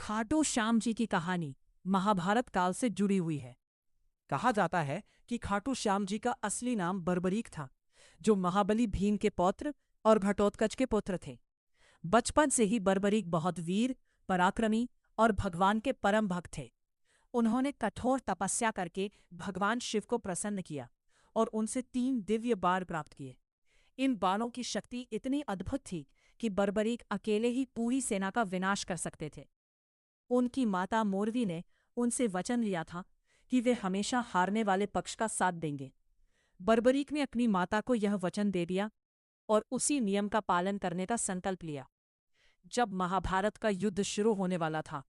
खाटू श्याम जी की कहानी महाभारत काल से जुड़ी हुई है। कहा जाता है कि खाटू श्याम जी का असली नाम बर्बरीक था, जो महाबली भीम के पौत्र और घटोत्कच के पुत्र थे। बचपन से ही बर्बरीक बहुत वीर, पराक्रमी और भगवान के परम भक्त थे। उन्होंने कठोर तपस्या करके भगवान शिव को प्रसन्न किया और उनसे 3 दिव्य बाण प्राप्त किए। इन बाणों की शक्ति इतनी अद्भुत थी कि बर्बरीक अकेले ही पूरी सेना का विनाश कर सकते थे। उनकी माता मोरवी ने उनसे वचन लिया था कि वे हमेशा हारने वाले पक्ष का साथ देंगे। बर्बरीक ने अपनी माता को यह वचन दे दिया और उसी नियम का पालन करने का संकल्प लिया। जब महाभारत का युद्ध शुरू होने वाला था,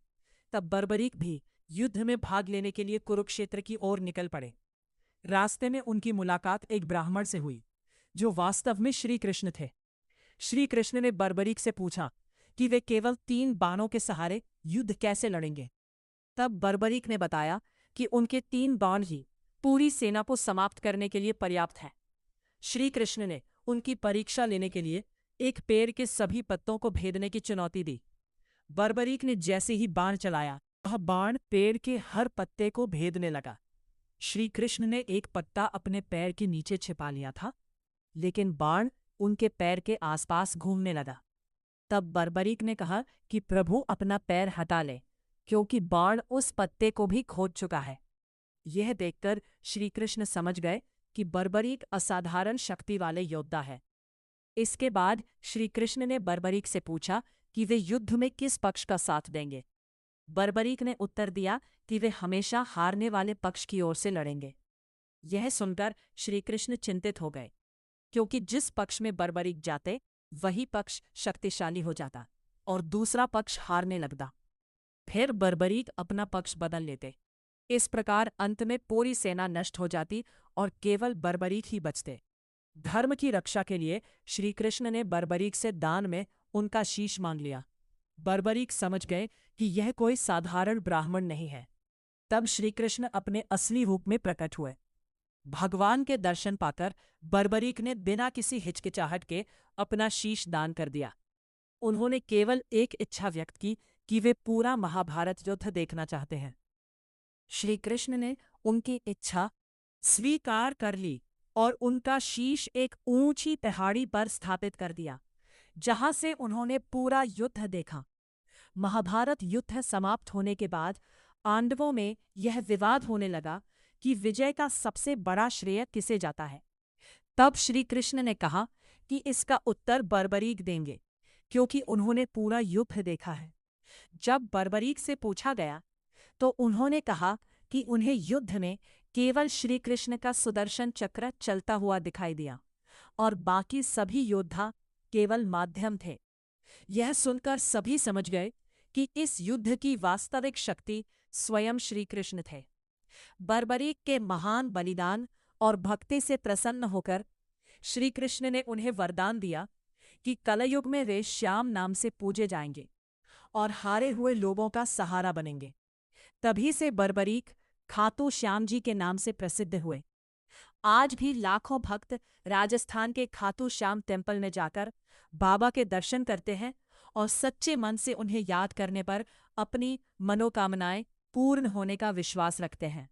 तब बर्बरीक भी युद्ध में भाग लेने के लिए कुरुक्षेत्र की ओर निकल पड़े। रास्ते में उनकी मुलाकात एक ब्राह्मण से हुई, जो वास्तव में श्री कृष्ण थे। श्री कृष्ण ने बर्बरीक से पूछा कि वे केवल 3 बाणों के सहारे युद्ध कैसे लड़ेंगे। तब बर्बरीक ने बताया कि उनके 3 बाण ही पूरी सेना को समाप्त करने के लिए पर्याप्त हैं। श्री कृष्ण ने उनकी परीक्षा लेने के लिए एक पेड़ के सभी पत्तों को भेदने की चुनौती दी। बर्बरीक ने जैसे ही बाण चलाया, वह बाण पेड़ के हर पत्ते को भेदने लगा। श्री कृष्ण ने एक पत्ता अपने पैर के नीचे छिपा लिया था, लेकिन बाण उनके पैर के आसपास घूमने लगा। तब बर्बरीक ने कहा कि प्रभु अपना पैर हटा ले, क्योंकि बाण उस पत्ते को भी खोद चुका है। यह देखकर श्री कृष्ण समझ गए कि बर्बरीक असाधारण शक्ति वाले योद्धा है। इसके बाद श्री कृष्ण ने बर्बरीक से पूछा कि वे युद्ध में किस पक्ष का साथ देंगे। बर्बरीक ने उत्तर दिया कि वे हमेशा हारने वाले पक्ष की ओर से लड़ेंगे। यह सुनकर श्री कृष्ण चिंतित हो गए, क्योंकि जिस पक्ष में बर्बरीक जाते, वही पक्ष शक्तिशाली हो जाता और दूसरा पक्ष हारने लगता। फिर बर्बरीक अपना पक्ष बदल लेते। इस प्रकार अंत में पूरी सेना नष्ट हो जाती और केवल बर्बरीक ही बचते। धर्म की रक्षा के लिए श्री कृष्ण ने बर्बरीक से दान में उनका शीश मांग लिया। बर्बरीक समझ गए कि यह कोई साधारण ब्राह्मण नहीं है। तब श्री कृष्ण अपने असली रूप में प्रकट हुए। भगवान के दर्शन पाकर बर्बरीक ने बिना किसी हिचकिचाहट के अपना शीश दान कर दिया। उन्होंने केवल एक इच्छा व्यक्त की कि वे पूरा महाभारत युद्ध देखना चाहते हैं। श्री कृष्ण ने उनकी इच्छा स्वीकार कर ली और उनका शीश एक ऊंची पहाड़ी पर स्थापित कर दिया, जहां से उन्होंने पूरा युद्ध देखा। महाभारत युद्ध समाप्त होने के बाद पांडवों में यह विवाद होने लगा कि विजय का सबसे बड़ा श्रेय किसे जाता है। तब श्री कृष्ण ने कहा कि इसका उत्तर बर्बरीक देंगे, क्योंकि उन्होंने पूरा युद्ध देखा है। जब बर्बरीक से पूछा गया, तो उन्होंने कहा कि उन्हें युद्ध में केवल श्री कृष्ण का सुदर्शन चक्र चलता हुआ दिखाई दिया और बाकी सभी योद्धा केवल माध्यम थे। यह सुनकर सभी समझ गए कि इस युद्ध की वास्तविक शक्ति स्वयं श्री कृष्ण थे। बर्बरीक के महान बलिदान और भक्ति से प्रसन्न होकर श्री कृष्ण ने उन्हें वरदान दिया कि कलयुग में वे श्याम नाम से पूजे जाएंगे और हारे हुए लोगों का सहारा बनेंगे। तभी से बर्बरीक खाटू श्याम जी के नाम से प्रसिद्ध हुए। आज भी लाखों भक्त राजस्थान के खाटू श्याम टेम्पल में जाकर बाबा के दर्शन करते हैं और सच्चे मन से उन्हें याद करने पर अपनी मनोकामनाएं पूर्ण होने का विश्वास रखते हैं।